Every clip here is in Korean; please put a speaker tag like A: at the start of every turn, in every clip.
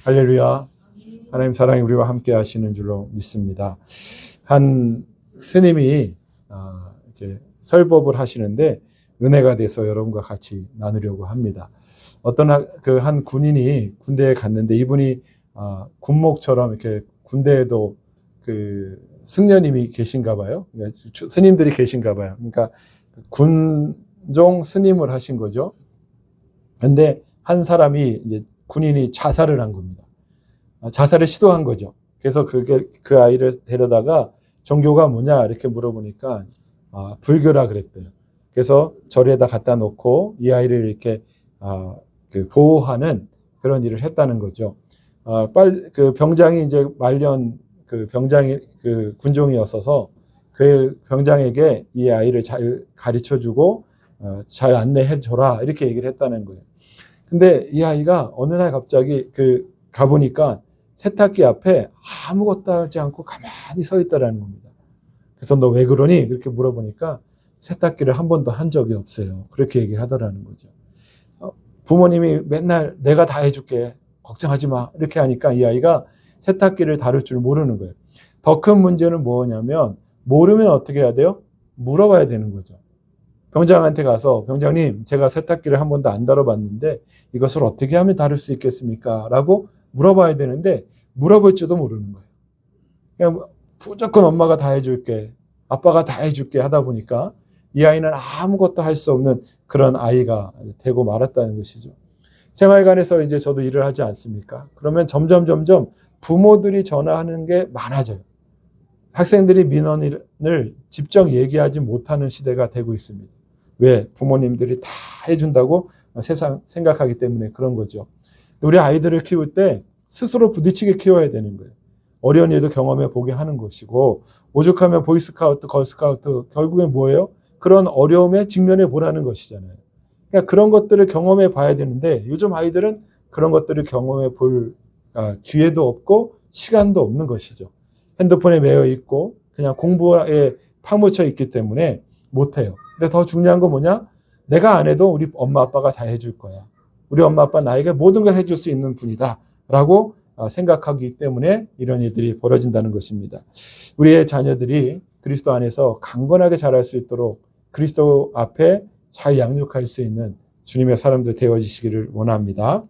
A: 할렐루야. 하나님 사랑이 우리와 함께 하시는 줄로 믿습니다. 한 스님이 이렇게 설법을 하시는데 은혜가 돼서 여러분과 같이 나누려고 합니다. 어떤 한 군인이 군대에 갔는데 이분이 군목처럼 이렇게 군대에도 그 승려님이 계신가 봐요. 그러니까 스님들이 계신가 봐요. 그러니까 군종 스님을 하신 거죠. 근데 한 사람이 이제 군인이 자살을 한 겁니다. 자살을 시도한 거죠. 그래서 그 아이를 데려다가 종교가 뭐냐 이렇게 물어보니까 불교라 그랬대요. 그래서 절에다 갖다 놓고 이 아이를 이렇게 보호하는 그런 일을 했다는 거죠. 그 병장이 이제 말년 그 병장이 그 군종이었어서 그 병장에게 이 아이를 잘 가르쳐주고 잘 안내해줘라 이렇게 얘기를 했다는 거예요. 근데 이 아이가 어느 날 갑자기 가보니까 세탁기 앞에 아무것도 하지 않고 가만히 서 있다라는 겁니다. 그래서 너 왜 그러니? 그렇게 물어보니까 세탁기를 한 번도 한 적이 없어요. 그렇게 얘기하더라는 거죠. 부모님이 맨날 내가 다 해줄게. 걱정하지 마. 이렇게 하니까 이 아이가 세탁기를 다룰 줄 모르는 거예요. 더 큰 문제는 뭐냐면 모르면 어떻게 해야 돼요? 물어봐야 되는 거죠. 병장한테 가서 병장님 제가 세탁기를 한 번도 안 다뤄봤는데 이것을 어떻게 하면 다룰 수 있겠습니까? 라고 물어봐야 되는데 물어볼 줄도 모르는 거예요. 그냥 무조건 엄마가 다 해줄게, 아빠가 다 해줄게 하다 보니까 이 아이는 아무것도 할 수 없는 그런 아이가 되고 말았다는 것이죠. 생활관에서 이제 저도 일을 하지 않습니까? 그러면 점점 부모들이 전화하는 게 많아져요. 학생들이 민원을 직접 얘기하지 못하는 시대가 되고 있습니다. 왜? 부모님들이 다 해준다고 세상 생각하기 때문에 그런 거죠. 우리 아이들을 키울 때 스스로 부딪히게 키워야 되는 거예요. 어려운 일도 경험해 보게 하는 것이고 오죽하면 보이스카우트, 걸스카우트 결국엔 뭐예요? 그런 어려움에 직면해 보라는 것이잖아요. 그러니까 그런 것들을 경험해 봐야 되는데 요즘 아이들은 그런 것들을 경험해 볼 기회도 없고 시간도 없는 것이죠. 핸드폰에 매여 있고 그냥 공부에 파묻혀 있기 때문에 못해요. 근데 더 중요한 건 뭐냐? 내가 안 해도 우리 엄마 아빠가 다 해줄 거야. 우리 엄마 아빠 나에게 모든 걸 해줄 수 있는 분이다 라고 생각하기 때문에 이런 일들이 벌어진다는 것입니다. 우리의 자녀들이 그리스도 안에서 강건하게 자랄 수 있도록 그리스도 앞에 잘 양육할 수 있는 주님의 사람들 되어지시기를 원합니다.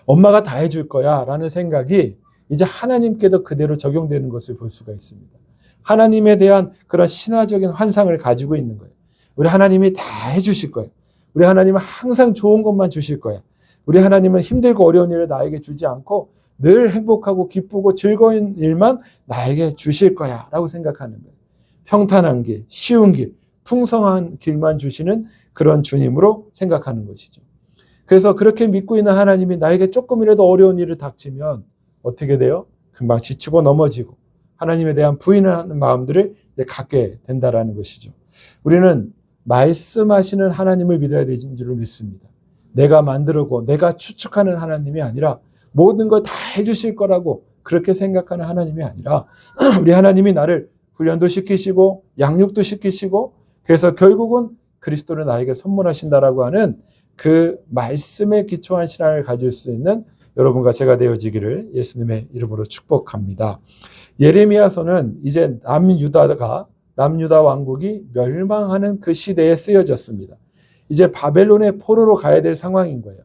A: 엄마가 다 해줄 거야 라는 생각이 이제 하나님께도 그대로 적용되는 것을 볼 수가 있습니다. 하나님에 대한 그런 신화적인 환상을 가지고 있는 거예요. 우리 하나님이 다 해주실 거예요. 우리 하나님은 항상 좋은 것만 주실 거예요. 우리 하나님은 힘들고 어려운 일을 나에게 주지 않고 늘 행복하고 기쁘고 즐거운 일만 나에게 주실 거야 라고 생각하는 거예요. 평탄한 길, 쉬운 길, 풍성한 길만 주시는 그런 주님으로 생각하는 것이죠. 그래서 그렇게 믿고 있는 하나님이 나에게 조금이라도 어려운 일을 닥치면 어떻게 돼요? 금방 지치고 넘어지고 하나님에 대한 부인하는 마음들을 갖게 된다라는 것이죠. 우리는 말씀하시는 하나님을 믿어야 되는 줄을 믿습니다. 내가 만들고 내가 추측하는 하나님이 아니라 모든 걸 다 해주실 거라고 그렇게 생각하는 하나님이 아니라 우리 하나님이 나를 훈련도 시키시고 양육도 시키시고 그래서 결국은 그리스도를 나에게 선물하신다라고 하는 그 말씀에 기초한 신앙을 가질 수 있는 여러분과 제가 되어지기를 예수님의 이름으로 축복합니다. 예레미야서는 이제 남유다 왕국이 멸망하는 그 시대에 쓰여졌습니다. 이제 바벨론의 포로로 가야 될 상황인 거예요.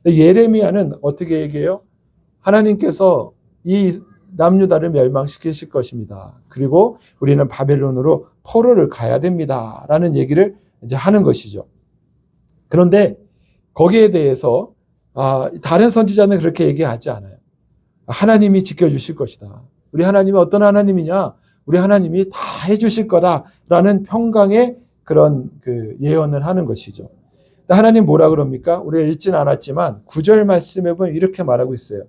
A: 예레미야는 어떻게 얘기해요? 하나님께서 이 남유다를 멸망시키실 것입니다. 그리고 우리는 바벨론으로 포로를 가야 됩니다. 라는 얘기를 이제 하는 것이죠. 그런데 거기에 대해서 다른 선지자는 그렇게 얘기하지 않아요. 하나님이 지켜주실 것이다. 우리 하나님은 어떤 하나님이냐? 우리 하나님이 다 해주실 거다라는 평강의 그런 예언을 하는 것이죠. 하나님 뭐라 그럽니까? 우리가 읽진 않았지만 9절 말씀에 보면 이렇게 말하고 있어요.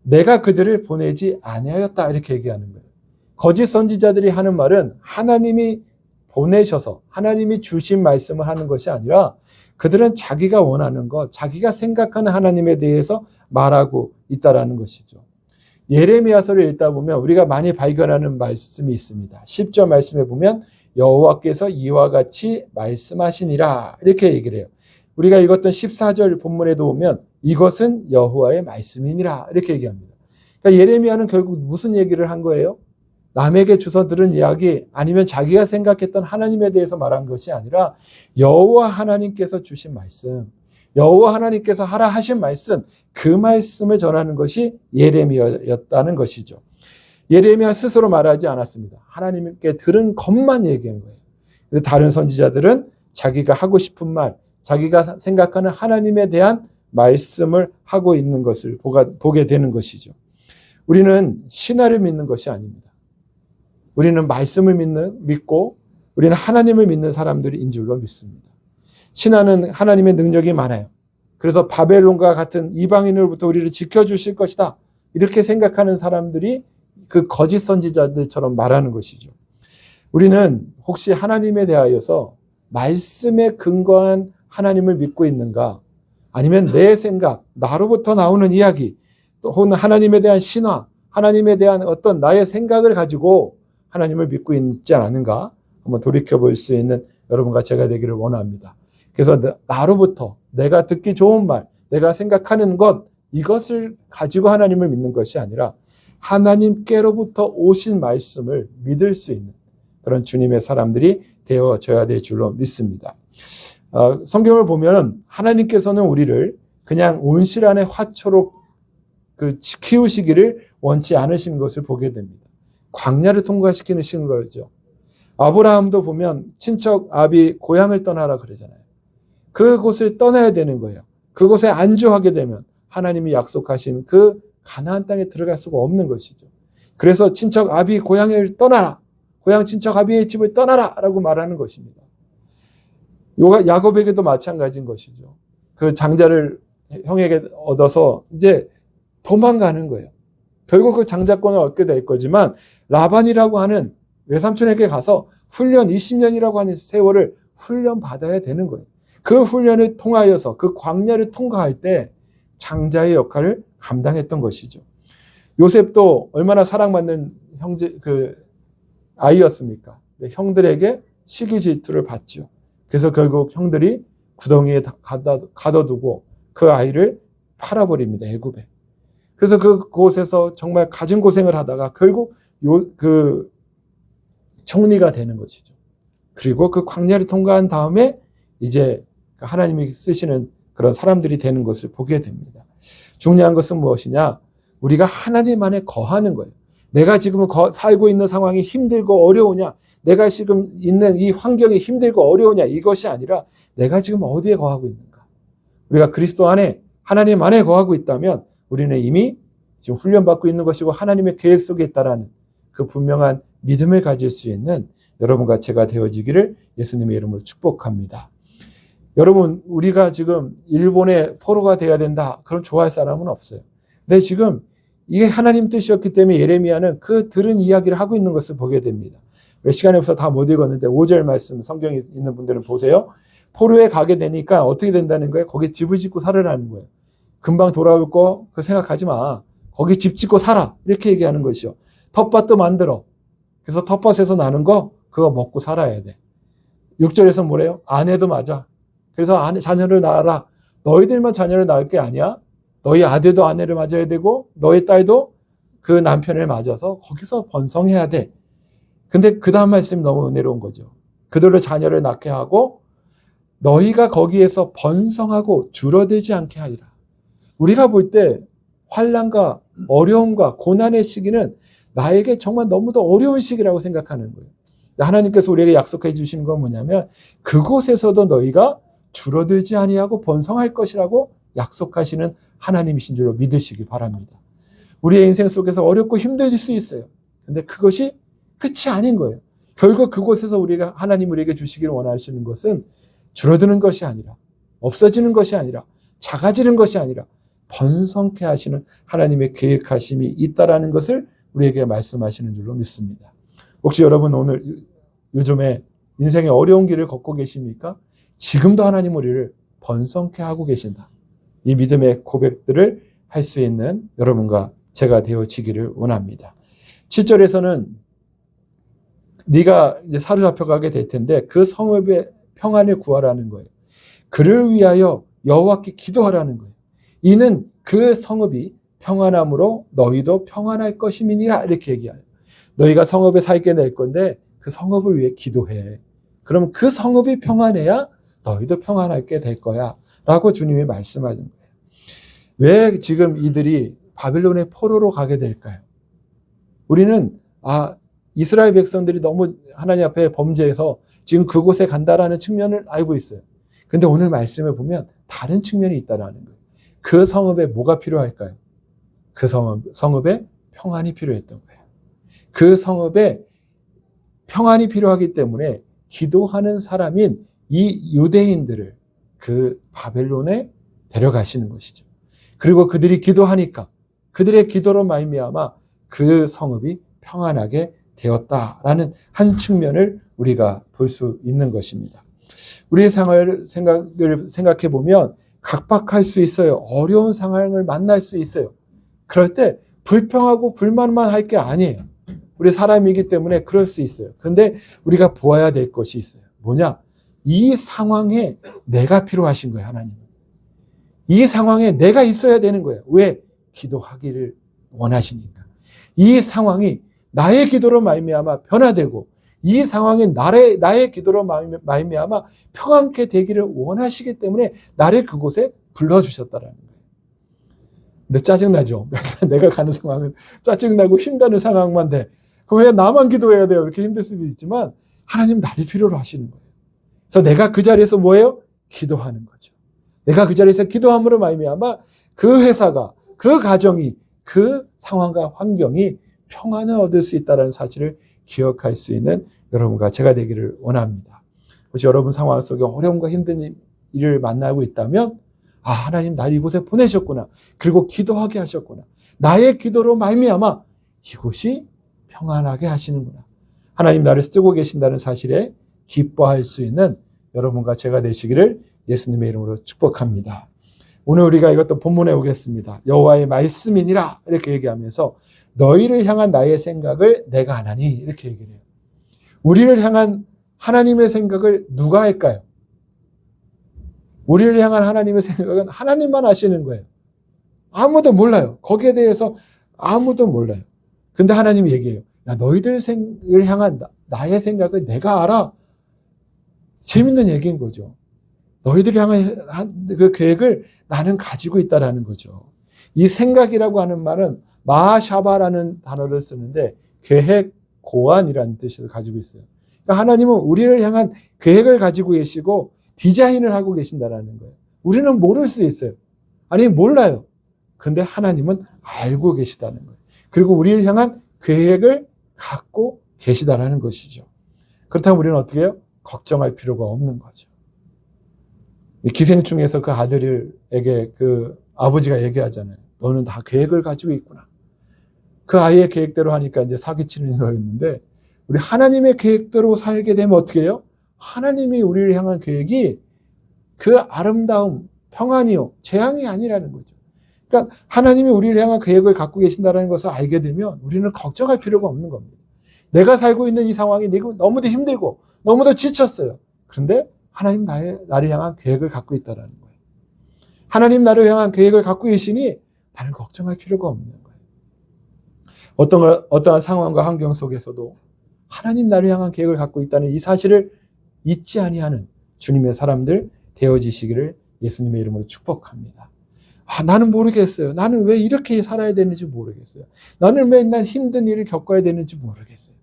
A: 내가 그들을 보내지 아니하였다 이렇게 얘기하는 거예요. 거짓 선지자들이 하는 말은 하나님이 보내셔서 하나님이 주신 말씀을 하는 것이 아니라 그들은 자기가 원하는 것, 자기가 생각하는 하나님에 대해서 말하고 있다라는 것이죠. 예레미야서를 읽다 보면 우리가 많이 발견하는 말씀이 있습니다. 10절 말씀에 보면 여호와께서 이와 같이 말씀하시니라 이렇게 얘기를 해요. 우리가 읽었던 14절 본문에도 보면 이것은 여호와의 말씀이니라 이렇게 얘기합니다. 그러니까 예레미야는 결국 무슨 얘기를 한 거예요? 남에게 주워 들은 이야기 아니면 자기가 생각했던 하나님에 대해서 말한 것이 아니라 여호와 하나님께서 주신 말씀, 여호와 하나님께서 하라 하신 말씀, 그 말씀을 전하는 것이 예레미야였다는 것이죠. 예레미야 스스로 말하지 않았습니다. 하나님께 들은 것만 얘기한 거예요. 근데 다른 선지자들은 자기가 하고 싶은 말, 자기가 생각하는 하나님에 대한 말씀을 하고 있는 것을 보게 되는 것이죠. 우리는 신화를 믿는 것이 아닙니다. 우리는 말씀을 믿고 우리는 하나님을 믿는 사람들인 줄로 믿습니다. 신화는 하나님의 능력이 많아요. 그래서 바벨론과 같은 이방인으로부터 우리를 지켜주실 것이다. 이렇게 생각하는 사람들이 그 거짓 선지자들처럼 말하는 것이죠. 우리는 혹시 하나님에 대하여서 말씀에 근거한 하나님을 믿고 있는가? 아니면 내 생각, 나로부터 나오는 이야기, 또는 하나님에 대한 신화, 하나님에 대한 어떤 나의 생각을 가지고 하나님을 믿고 있지 않은가? 한번 돌이켜볼 수 있는 여러분과 제가 되기를 원합니다. 그래서 나로부터 내가 듣기 좋은 말, 내가 생각하는 것, 이것을 가지고 하나님을 믿는 것이 아니라 하나님께로부터 오신 말씀을 믿을 수 있는 그런 주님의 사람들이 되어져야 될 줄로 믿습니다. 성경을 보면 하나님께서는 우리를 그냥 온실안의 화초로 키우시기를 원치 않으신 것을 보게 됩니다. 광야를 통과시키는 거죠. 아브라함도 보면 친척 아비 고향을 떠나라 그러잖아요. 그곳을 떠나야 되는 거예요. 그곳에 안주하게 되면 하나님이 약속하신 그 가나안 땅에 들어갈 수가 없는 것이죠. 그래서 친척 아비 고향을 떠나라. 고향 친척 아비의 집을 떠나라 라고 말하는 것입니다. 야곱에게도 마찬가지인 것이죠. 그 장자를 형에게 얻어서 이제 도망가는 거예요. 결국 그 장자권을 얻게 될 거지만 라반이라고 하는 외삼촌에게 가서 훈련 20년이라고 하는 세월을 훈련 받아야 되는 거예요. 그 훈련을 통하여서 그 광야를 통과할 때 장자의 역할을 감당했던 것이죠. 요셉도 얼마나 사랑받는 아이였습니까? 형들에게 시기 질투를 받죠. 그래서 결국 형들이 구덩이에 가둬두고 그 아이를 팔아버립니다. 애굽에. 그래서 그곳에서 정말 가진 고생을 하다가 결국 총리가 되는 것이죠. 그리고 그 광야를 통과한 다음에 이제 하나님이 쓰시는 그런 사람들이 되는 것을 보게 됩니다. 중요한 것은 무엇이냐? 우리가 하나님 안에 거하는 거예요. 내가 지금 살고 있는 상황이 힘들고 어려우냐? 내가 지금 있는 이 환경이 힘들고 어려우냐? 이것이 아니라 내가 지금 어디에 거하고 있는가? 우리가 그리스도 안에 하나님 안에 거하고 있다면 우리는 이미 지금 훈련받고 있는 것이고 하나님의 계획 속에 있다라는 그 분명한 믿음을 가질 수 있는 여러분과 제가 되어지기를 예수님의 이름으로 축복합니다. 여러분, 우리가 지금 일본의 포로가 되어야 된다. 그럼 좋아할 사람은 없어요. 근데 지금 이게 하나님 뜻이었기 때문에 예레미야는 그 들은 이야기를 하고 있는 것을 보게 됩니다. 시간이 없어서 다 못 읽었는데 5절 말씀 성경에 있는 분들은 보세요. 포로에 가게 되니까 어떻게 된다는 거예요? 거기 집을 짓고 살으라는 거예요. 금방 돌아올 거 그 생각하지 마. 거기 집 짓고 살아. 이렇게 얘기하는 것이요. 텃밭도 만들어. 그래서 텃밭에서 나는 거 그거 먹고 살아야 돼. 6절에서 뭐래요? 아내도 맞아. 그래서 자녀를 낳아라. 너희들만 자녀를 낳을 게 아니야. 너희 아들도 아내를 맞아야 되고 너희 딸도 그 남편을 맞아서 거기서 번성해야 돼. 근데 그 다음 말씀이 너무 은혜로운 거죠. 그들로 자녀를 낳게 하고 너희가 거기에서 번성하고 줄어들지 않게 하리라. 우리가 볼 때 환난과 어려움과 고난의 시기는 나에게 정말 너무도 어려운 시기라고 생각하는 거예요. 하나님께서 우리에게 약속해 주시는 건 뭐냐면 그곳에서도 너희가 줄어들지 아니하고 번성할 것이라고 약속하시는 하나님이신 줄로 믿으시기 바랍니다. 우리의 인생 속에서 어렵고 힘들 수 있어요. 근데 그것이 끝이 아닌 거예요. 결국 그곳에서 우리가 하나님 우리에게 주시기를 원하시는 것은 줄어드는 것이 아니라 없어지는 것이 아니라 작아지는 것이 아니라 번성케 하시는 하나님의 계획하심이 있다라는 것을 우리에게 말씀하시는 줄로 믿습니다. 혹시 여러분 오늘 요즘에 인생의 어려운 길을 걷고 계십니까? 지금도 하나님 우리를 번성케 하고 계신다. 이 믿음의 고백들을 할 수 있는 여러분과 제가 되어지기를 원합니다. 7절에서는 네가 이제 사로잡혀 가게 될 텐데 그 성읍의 평안을 구하라는 거예요. 그를 위하여 여호와께 기도하라는 거예요. 이는 그 성읍이 평안함으로 너희도 평안할 것임이니라. 이렇게 얘기해요. 너희가 성읍에 살게 될 건데 그 성읍을 위해 기도해. 그럼 그 성읍이 평안해야 너희도 평안하게 될 거야. 라고 주님이 말씀하는 거예요. 왜 지금 이들이 바빌론의 포로로 가게 될까요? 우리는 이스라엘 백성들이 너무 하나님 앞에 범죄해서 지금 그곳에 간다라는 측면을 알고 있어요. 근데 오늘 말씀에 보면 다른 측면이 있다라는 거예요. 그 성읍에 뭐가 필요할까요? 그 성읍에 평안이 필요했던 거예요. 그 성읍에 평안이 필요하기 때문에 기도하는 사람인 이 유대인들을 그 바벨론에 데려가시는 것이죠. 그리고 그들이 기도하니까 그들의 기도로 말미암아 그 성읍이 평안하게 되었다라는 한 측면을 우리가 볼 수 있는 것입니다. 우리의 생활을 생각해 보면 각박할 수 있어요. 어려운 상황을 만날 수 있어요. 그럴 때 불평하고 불만만 할 게 아니에요. 우리 사람이기 때문에 그럴 수 있어요. 근데 우리가 보아야 될 것이 있어요. 뭐냐? 이 상황에 내가 필요하신 거예요, 하나님은. 이 상황에 내가 있어야 되는 거예요. 왜? 기도하기를 원하시니까. 이 상황이 나의 기도로 말미암아 변화되고 이 상황이 나의 기도로 말미암아 평안케 되기를 원하시기 때문에 나를 그곳에 불러주셨다라는 거예요. 근데 짜증나죠? 내가 가는 상황은 짜증나고 힘드는 상황만 돼. 그럼 왜 나만 기도해야 돼요? 이렇게 힘들 수도 있지만 하나님 나를 필요로 하시는 거예요. 그래서 내가 그 자리에서 뭐예요? 기도하는 거죠. 내가 그 자리에서 기도함으로 말미암아 그 회사가, 그 가정이, 그 상황과 환경이 평안을 얻을 수 있다는 사실을 기억할 수 있는 여러분과 제가 되기를 원합니다. 혹시 여러분 상황 속에 어려움과 힘든 일을 만나고 있다면 하나님 나를 이곳에 보내셨구나. 그리고 기도하게 하셨구나. 나의 기도로 말미암아 이곳이 평안하게 하시는구나. 하나님 나를 쓰고 계신다는 사실에 기뻐할 수 있는 여러분과 제가 되시기를 예수님의 이름으로 축복합니다. 오늘 우리가 이것도 본문에 오겠습니다. 여호와의 말씀이니라 이렇게 얘기하면서 너희를 향한 나의 생각을 내가 하나니 이렇게 얘기를 해요. 우리를 향한 하나님의 생각을 누가 할까요? 우리를 향한 하나님의 생각은 하나님만 아시는 거예요. 아무도 몰라요. 거기에 대해서 아무도 몰라요. 근데 하나님이 얘기해요. 너희들을 향한 나의 생각을 내가 알아. 재밌는 얘기인 거죠. 너희들을 향한 그 계획을 나는 가지고 있다라는 거죠. 이 생각이라고 하는 말은 마샤바라는 단어를 쓰는데 계획, 고안이라는 뜻을 가지고 있어요. 그러니까 하나님은 우리를 향한 계획을 가지고 계시고 디자인을 하고 계신다라는 거예요. 우리는 모를 수 있어요. 아니 몰라요. 근데 하나님은 알고 계시다는 거예요. 그리고 우리를 향한 계획을 갖고 계시다라는 것이죠. 그렇다면 우리는 어떻게 해요? 걱정할 필요가 없는 거죠. 기생충에서 그 아들에게 그 아버지가 얘기하잖아요. 너는 다 계획을 가지고 있구나. 그 아이의 계획대로 하니까 이제 사기치는 거였는데 우리 하나님의 계획대로 살게 되면 어떻게 해요? 하나님이 우리를 향한 계획이 그 아름다움, 평안이요, 재앙이 아니라는 거죠. 그러니까 하나님이 우리를 향한 계획을 갖고 계신다는 것을 알게 되면 우리는 걱정할 필요가 없는 겁니다. 내가 살고 있는 이 상황이 너무도 힘들고 너무도 지쳤어요. 그런데 하나님 나를 향한 계획을 갖고 있다는 거예요. 하나님 나를 향한 계획을 갖고 계시니 나는 걱정할 필요가 없는 거예요. 어떠한 상황과 환경 속에서도 하나님 나를 향한 계획을 갖고 있다는 이 사실을 잊지 아니하는 주님의 사람들 되어지시기를 예수님의 이름으로 축복합니다. 나는 모르겠어요. 나는 왜 이렇게 살아야 되는지 모르겠어요. 나는 맨날 힘든 일을 겪어야 되는지 모르겠어요.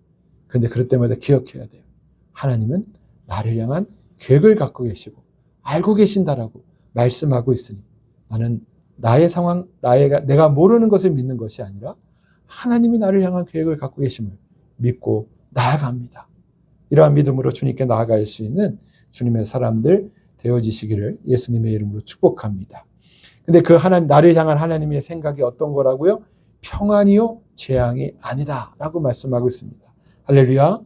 A: 그런데 그럴 때마다 기억해야 돼요. 하나님은 나를 향한 계획을 갖고 계시고 알고 계신다라고 말씀하고 있으니 나는 나의 상황, 내가 모르는 것을 믿는 것이 아니라 하나님이 나를 향한 계획을 갖고 계심을 믿고 나아갑니다. 이러한 믿음으로 주님께 나아갈 수 있는 주님의 사람들 되어지시기를 예수님의 이름으로 축복합니다. 근데 나를 향한 하나님의 생각이 어떤 거라고요? 평안이요, 재앙이 아니다 라고 말씀하고 있습니다. 할렐루야.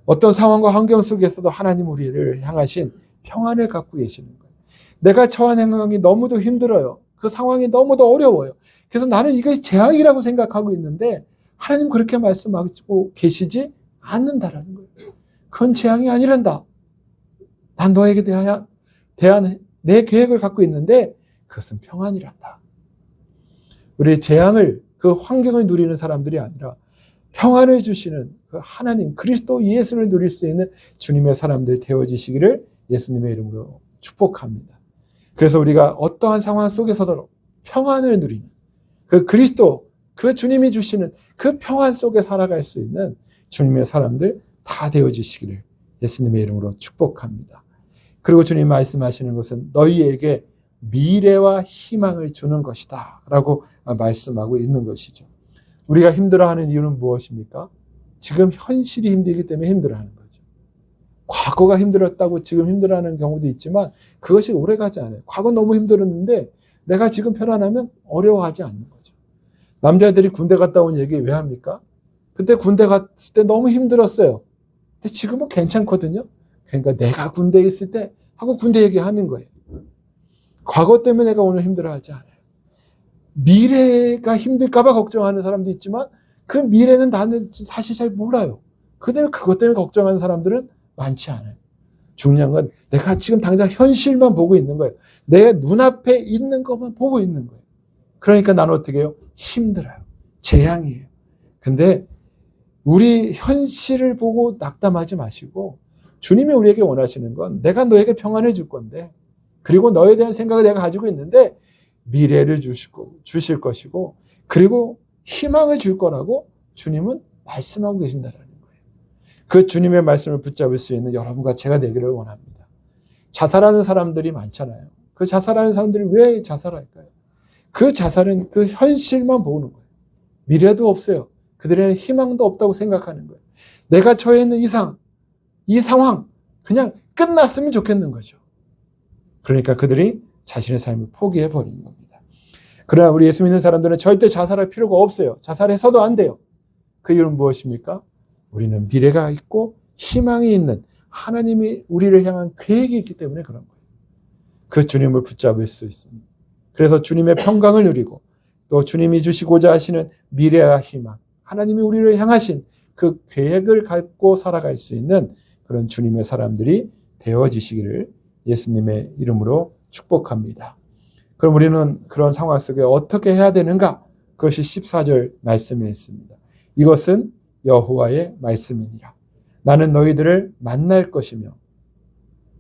A: 어떤 상황과 환경 속에서도 하나님 우리를 향하신 평안을 갖고 계시는 거예요. 내가 처한 상황이 너무도 힘들어요. 그 상황이 너무도 어려워요. 그래서 나는 이것이 재앙이라고 생각하고 있는데 하나님 그렇게 말씀하고 계시지 않는다라는 거예요. 그건 재앙이 아니란다. 난 너에게 대한 내 계획을 갖고 있는데 그것은 평안이란다. 우리의 재앙을, 그 환경을 누리는 사람들이 아니라 평안을 주시는 그 하나님, 그리스도 예수를 누릴 수 있는 주님의 사람들 되어지시기를 예수님의 이름으로 축복합니다. 그래서 우리가 어떠한 상황 속에서도 평안을 누리는 그 그리스도, 그 주님이 주시는 그 평안 속에 살아갈 수 있는 주님의 사람들 다 되어지시기를 예수님의 이름으로 축복합니다. 그리고 주님 말씀하시는 것은 너희에게 미래와 희망을 주는 것이다 라고 말씀하고 있는 것이죠. 우리가 힘들어하는 이유는 무엇입니까? 지금 현실이 힘들기 때문에 힘들어하는 거죠. 과거가 힘들었다고 지금 힘들어하는 경우도 있지만 그것이 오래가지 않아요. 과거 너무 힘들었는데 내가 지금 편안하면 어려워하지 않는 거죠. 남자들이 군대 갔다 온 얘기 왜 합니까? 그때 군대 갔을 때 너무 힘들었어요. 근데 지금은 괜찮거든요. 그러니까 내가 군대에 있을 때 하고 군대 얘기하는 거예요. 과거 때문에 내가 오늘 힘들어하지 않아요. 미래가 힘들까 봐 걱정하는 사람도 있지만 그 미래는 나는 사실 잘 몰라요. 그들 그것 때문에 걱정하는 사람들은 많지 않아요. 중요한 건 내가 지금 당장 현실만 보고 있는 거예요. 내 눈앞에 있는 것만 보고 있는 거예요. 그러니까 나는 어떻게 해요? 힘들어요. 재앙이에요. 근데 우리 현실을 보고 낙담하지 마시고 주님이 우리에게 원하시는 건 내가 너에게 평안을 줄 건데 그리고 너에 대한 생각을 내가 가지고 있는데 미래를 주실 것이고 그리고 희망을 줄 거라고 주님은 말씀하고 계신다는 거예요. 그 주님의 말씀을 붙잡을 수 있는 여러분과 제가 되기를 원합니다. 자살하는 사람들이 많잖아요. 그 자살하는 사람들이 왜 자살할까요? 그 자살은 그 현실만 보는 거예요. 미래도 없어요. 그들에는 희망도 없다고 생각하는 거예요. 내가 처해 있는 이 상황 그냥 끝났으면 좋겠는 거죠. 그러니까 그들이 자신의 삶을 포기해 버리는 겁니다. 그러나 우리 예수 믿는 사람들은 절대 자살할 필요가 없어요. 자살해서도 안 돼요. 그 이유는 무엇입니까? 우리는 미래가 있고 희망이 있는 하나님이 우리를 향한 계획이 있기 때문에 그런 거예요. 그 주님을 붙잡을 수 있습니다. 그래서 주님의 평강을 누리고 또 주님이 주시고자 하시는 미래와 희망, 하나님이 우리를 향하신 그 계획을 갖고 살아갈 수 있는 그런 주님의 사람들이 되어지시기를 예수님의 이름으로 축복합니다. 그럼 우리는 그런 상황 속에 어떻게 해야 되는가? 그것이 14절 말씀에 있습니다. 이것은 여호와의 말씀이니라. 나는 너희들을 만날 것이며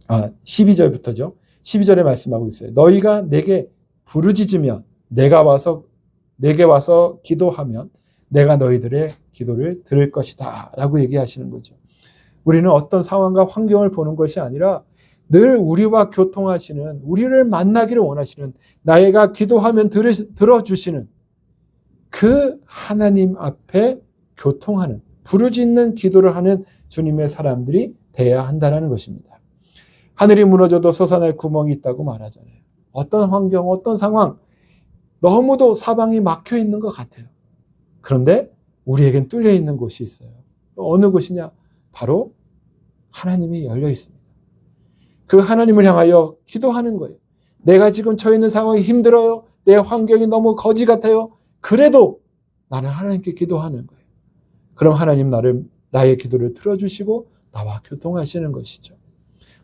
A: 12절부터죠. 12절에 말씀하고 있어요. 너희가 내게 부르짖으면 내게 와서 기도하면 내가 너희들의 기도를 들을 것이다 라고 얘기하시는 거죠. 우리는 어떤 상황과 환경을 보는 것이 아니라 늘 우리와 교통하시는, 우리를 만나기를 원하시는, 나이가 기도하면 들어주시는 그 하나님 앞에 교통하는, 부르짖는 기도를 하는 주님의 사람들이 되어야 한다는 것입니다. 하늘이 무너져도 솟아날 구멍이 있다고 말하잖아요. 어떤 환경, 어떤 상황, 너무도 사방이 막혀 있는 것 같아요. 그런데 우리에겐 뚫려 있는 곳이 있어요. 어느 곳이냐? 바로 하나님이 열려 있습니다. 그 하나님을 향하여 기도하는 거예요. 내가 지금 처해 있는 상황이 힘들어요. 내 환경이 너무 거지 같아요. 그래도 나는 하나님께 기도하는 거예요. 그럼 하나님 나의 기도를 들어주시고 나와 교통하시는 것이죠.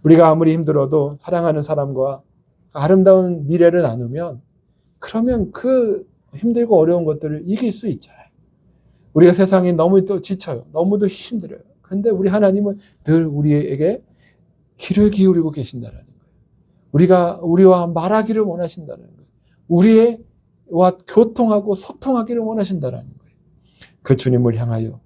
A: 우리가 아무리 힘들어도 사랑하는 사람과 아름다운 미래를 나누면 그러면 그 힘들고 어려운 것들을 이길 수 있잖아요. 우리가 세상에 너무 또 지쳐요. 너무도 힘들어요. 그런데 우리 하나님은 늘 우리에게 귀를 기울이고 계신다는 거예요. 우리와 말하기를 원하신다는 거예요. 우리와 교통하고 소통하기를 원하신다는 거예요. 그 주님을 향하여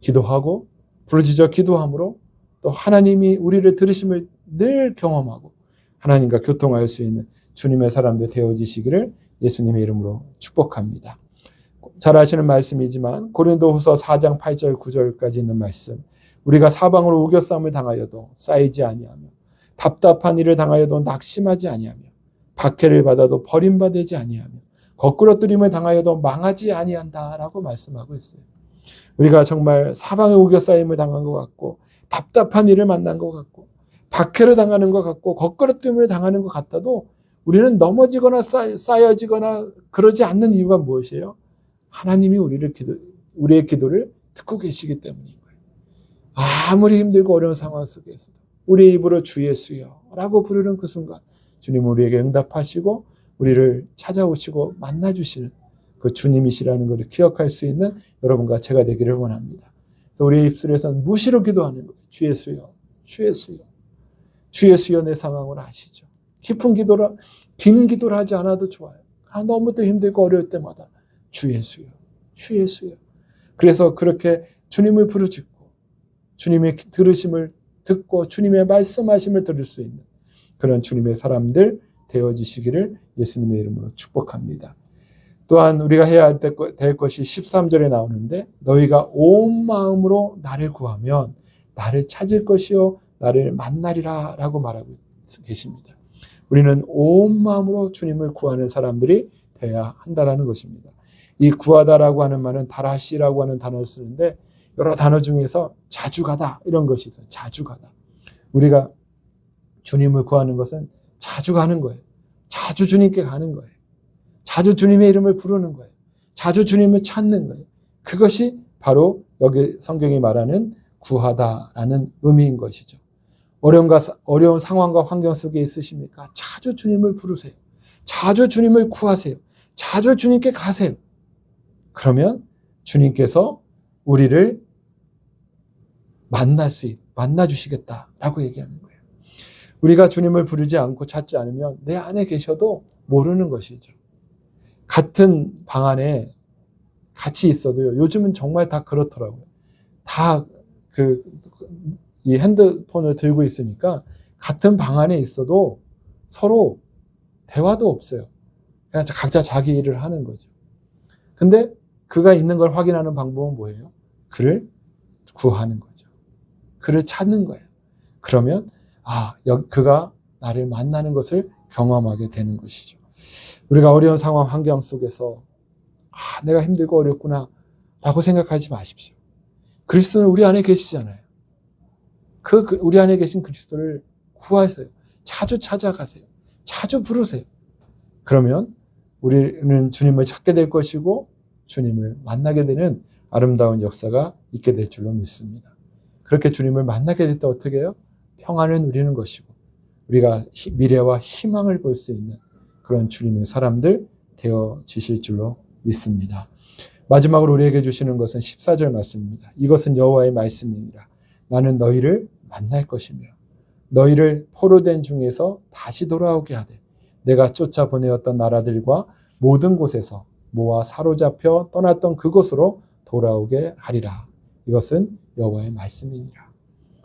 A: 기도하고 부르짖어 기도함으로 또 하나님이 우리를 들으심을 늘 경험하고 하나님과 교통할 수 있는 주님의 사람들 되어지시기를 예수님의 이름으로 축복합니다. 잘 아시는 말씀이지만 고린도후서 4장 8절 9절까지 있는 말씀, 우리가 사방으로 우겨싸움을 당하여도 쌓이지 아니하며 답답한 일을 당하여도 낙심하지 아니하며 박해를 받아도 버림받지 아니하며 거꾸러뜨림을 당하여도 망하지 아니한다라고 말씀하고 있어요. 우리가 정말 사방에 우겨싸임을 당한 것 같고 답답한 일을 만난 것 같고 박해를 당하는 것 같고 거꾸러뜨림을 당하는 것 같아도 우리는 넘어지거나 쌓여지거나 그러지 않는 이유가 무엇이에요? 하나님이 우리의 기도를 듣고 계시기 때문인 거예요. 아무리 힘들고 어려운 상황 속에서도 우리의 입으로 주 예수여 라고 부르는 그 순간 주님 우리에게 응답하시고 우리를 찾아오시고 만나주시는 그 주님이시라는 것을 기억할 수 있는 여러분과 제가 되기를 원합니다. 우리의 입술에서는 무시로 기도하는 거예요. 주 예수여, 주 예수여. 주 예수여 내 상황을 아시죠. 깊은 기도라, 긴 기도를 하지 않아도 좋아요. 너무 또 힘들고 어려울 때마다 주 예수여, 주 예수여. 그래서 그렇게 주님을 부르짖고 주님의 들으심을 듣고 주님의 말씀하심을 들을 수 있는 그런 주님의 사람들 되어지시기를 예수님의 이름으로 축복합니다. 또한 우리가 해야 될 것이 13절에 나오는데 너희가 온 마음으로 나를 구하면 나를 찾을 것이요 나를 만나리라 라고 말하고 계십니다. 우리는 온 마음으로 주님을 구하는 사람들이 되어야 한다는 것입니다. 이 구하다라고 하는 말은 다라시라고 하는 단어를 쓰는데 여러 단어 중에서 자주 가다 이런 것이 있어요. 자주 가다. 우리가 주님을 구하는 것은 자주 가는 거예요. 자주 주님께 가는 거예요. 자주 주님의 이름을 부르는 거예요. 자주 주님을 찾는 거예요. 그것이 바로 여기 성경이 말하는 구하다라는 의미인 것이죠. 어려운 상황과 환경 속에 있으십니까? 자주 주님을 부르세요. 자주 주님을 구하세요. 자주 주님께 가세요. 그러면 주님께서 우리를 만나 주시겠다라고 얘기하는 거예요. 우리가 주님을 부르지 않고 찾지 않으면 내 안에 계셔도 모르는 것이죠. 같은 방 안에 같이 있어도요. 요즘은 정말 다 그렇더라고요. 다 이 핸드폰을 들고 있으니까 같은 방 안에 있어도 서로 대화도 없어요. 그냥 각자 자기 일을 하는 거죠. 근데 그가 있는 걸 확인하는 방법은 뭐예요? 그를 구하는 거죠. 그를 찾는 거예요. 그러면 그가 나를 만나는 것을 경험하게 되는 것이죠. 우리가 어려운 상황 환경 속에서 내가 힘들고 어렵구나 라고 생각하지 마십시오. 그리스도는 우리 안에 계시잖아요. 우리 안에 계신 그리스도를 구하세요. 자주 찾아가세요. 자주 부르세요. 그러면 우리는 주님을 찾게 될 것이고 주님을 만나게 되는 아름다운 역사가 있게 될 줄로 믿습니다. 그렇게 주님을 만나게 될 때 어떻게 해요? 평안을 누리는 것이고 우리가 미래와 희망을 볼 수 있는 그런 주님의 사람들 되어지실 줄로 믿습니다. 마지막으로 우리에게 주시는 것은 14절 말씀입니다. 이것은 여호와의 말씀이니라. 나는 너희를 만날 것이며 너희를 포로된 중에서 다시 돌아오게 하되 내가 쫓아보내었던 나라들과 모든 곳에서 모아 사로잡혀 떠났던 그곳으로 돌아오게 하리라. 이것은 여호와의 말씀이니라.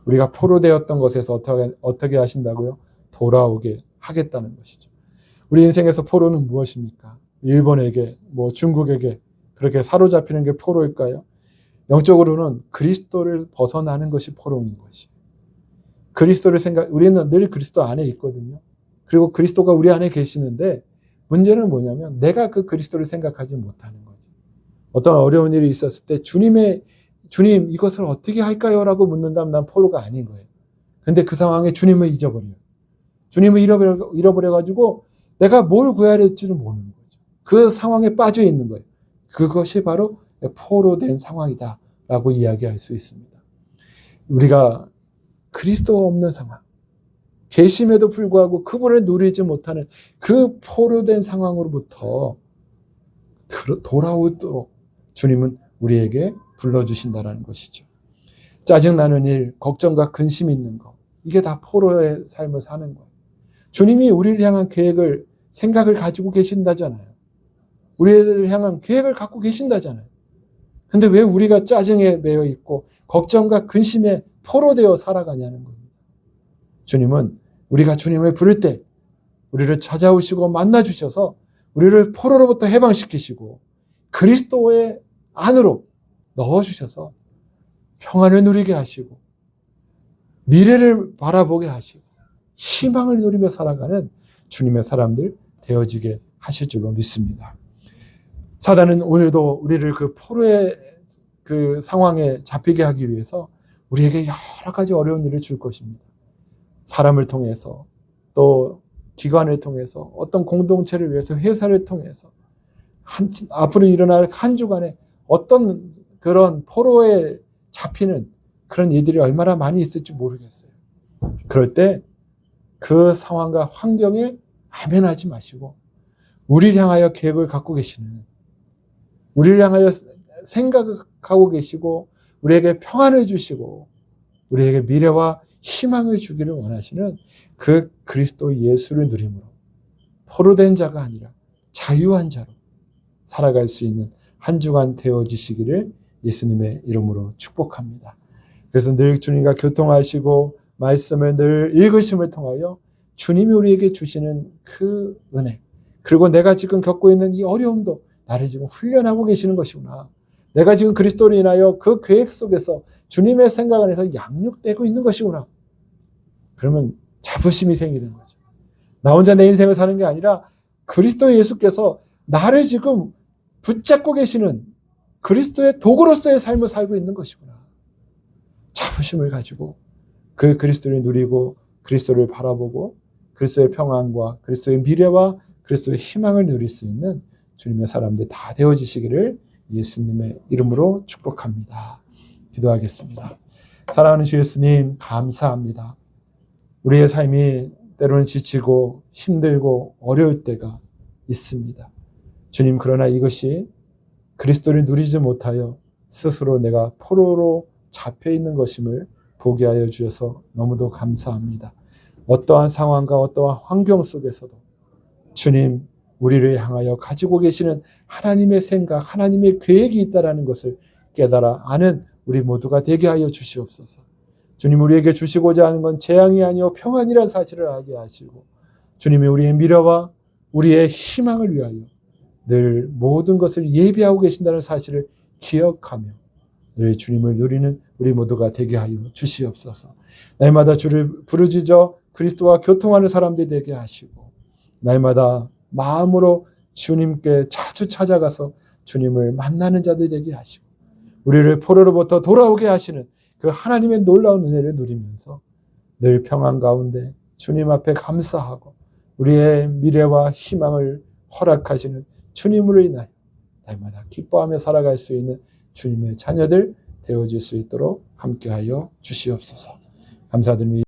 A: 우리가 포로되었던 것에서 어떻게 하신다고요? 돌아오게 하겠다는 것이죠. 우리 인생에서 포로는 무엇입니까? 일본에게, 중국에게 그렇게 사로잡히는 게 포로일까요? 영적으로는 그리스도를 벗어나는 것이 포로인 것이에요. 우리는 늘 그리스도 안에 있거든요. 그리고 그리스도가 우리 안에 계시는데 문제는 뭐냐면 내가 그 그리스도를 생각하지 못하는 거죠. 어떤 어려운 일이 있었을 때 주님 이것을 어떻게 할까요? 라고 묻는다면 난 포로가 아닌 거예요. 근데 그 상황에 주님을 잊어버려요. 주님을 잃어버려가지고 내가 뭘 구해야 될지를 모르는 거죠. 그 상황에 빠져 있는 거예요. 그것이 바로 포로된 상황이다 라고 이야기할 수 있습니다. 우리가 그리스도가 없는 상황, 계심에도 불구하고 그분을 누리지 못하는 그 포로된 상황으로부터 돌아오도록 주님은 우리에게 불러주신다는 것이죠. 짜증나는 일, 걱정과 근심 있는 것, 이게 다 포로의 삶을 사는 거예요. 주님이 우리를 향한 생각을 가지고 계신다잖아요. 우리를 향한 계획을 갖고 계신다잖아요. 근데 왜 우리가 짜증에 매여 있고 걱정과 근심에 포로되어 살아가냐는 겁니다. 주님은 우리가 주님을 부를 때 우리를 찾아오시고 만나주셔서 우리를 포로로부터 해방시키시고 그리스도의 안으로 넣어주셔서 평안을 누리게 하시고 미래를 바라보게 하시고 희망을 누리며 살아가는 주님의 사람들 되어지게 하실 줄로 믿습니다. 사단은 오늘도 우리를 그 포로의 그 상황에 잡히게 하기 위해서 우리에게 여러 가지 어려운 일을 줄 것입니다. 사람을 통해서 또 기관을 통해서 어떤 공동체를 위해서 회사를 통해서 앞으로 일어날 한 주간에 어떤 그런 포로에 잡히는 그런 일들이 얼마나 많이 있을지 모르겠어요. 그럴 때 그 상황과 환경에 아멘하지 마시고 우리를 향하여 계획을 갖고 계시는, 우리를 향하여 생각을 하고 계시고 우리에게 평안을 주시고 우리에게 미래와 희망을 주기를 원하시는 그 그리스도 예수를 누림으로 포로된 자가 아니라 자유한 자로 살아갈 수 있는 한 주간 되어지시기를 예수님의 이름으로 축복합니다. 그래서 늘 주님과 교통하시고 말씀을 늘 읽으심을 통하여 주님이 우리에게 주시는 그 은혜, 그리고 내가 지금 겪고 있는 이 어려움도 나를 지금 훈련하고 계시는 것이구나. 내가 지금 그리스도로 인하여 그 계획 속에서 주님의 생각 안에서 양육되고 있는 것이구나. 그러면 자부심이 생기는 거죠. 나 혼자 내 인생을 사는 게 아니라 그리스도 예수께서 나를 지금 붙잡고 계시는 그리스도의 도구로서의 삶을 살고 있는 것이구나. 자부심을 가지고 그 그리스도를 누리고 그리스도를 바라보고 그리스도의 평안과 그리스도의 미래와 그리스도의 희망을 누릴 수 있는 주님의 사람들 다 되어지시기를 예수님의 이름으로 축복합니다. 기도하겠습니다. 사랑하는 주 예수님, 감사합니다. 우리의 삶이 때로는 지치고 힘들고 어려울 때가 있습니다. 주님, 그러나 이것이 그리스도를 누리지 못하여 스스로 내가 포로로 잡혀 있는 것임을 보게 하여 주셔서 너무도 감사합니다. 어떠한 상황과 어떠한 환경 속에서도 주님, 우리를 향하여 가지고 계시는 하나님의 생각, 하나님의 계획이 있다는 것을 깨달아 아는 우리 모두가 되게 하여 주시옵소서. 주님, 우리에게 주시고자 하는 건 재앙이 아니요 평안이라는 사실을 알게 하시고 주님이 우리의 미래와 우리의 희망을 위하여 늘 모든 것을 예비하고 계신다는 사실을 기억하며 늘 주님을 누리는 우리 모두가 되게 하여 주시옵소서. 날마다 주를 부르짖어 그리스도와 교통하는 사람들이 되게 하시고 날마다 마음으로 주님께 자주 찾아가서 주님을 만나는 자들이 되게 하시고 우리를 포로로부터 돌아오게 하시는 그 하나님의 놀라운 은혜를 누리면서 늘 평안 가운데 주님 앞에 감사하고 우리의 미래와 희망을 허락하시는 주님으로 인하여 날마다 기뻐하며 살아갈 수 있는 주님의 자녀들 되어질 수 있도록 함께하여 주시옵소서. 감사드립니다.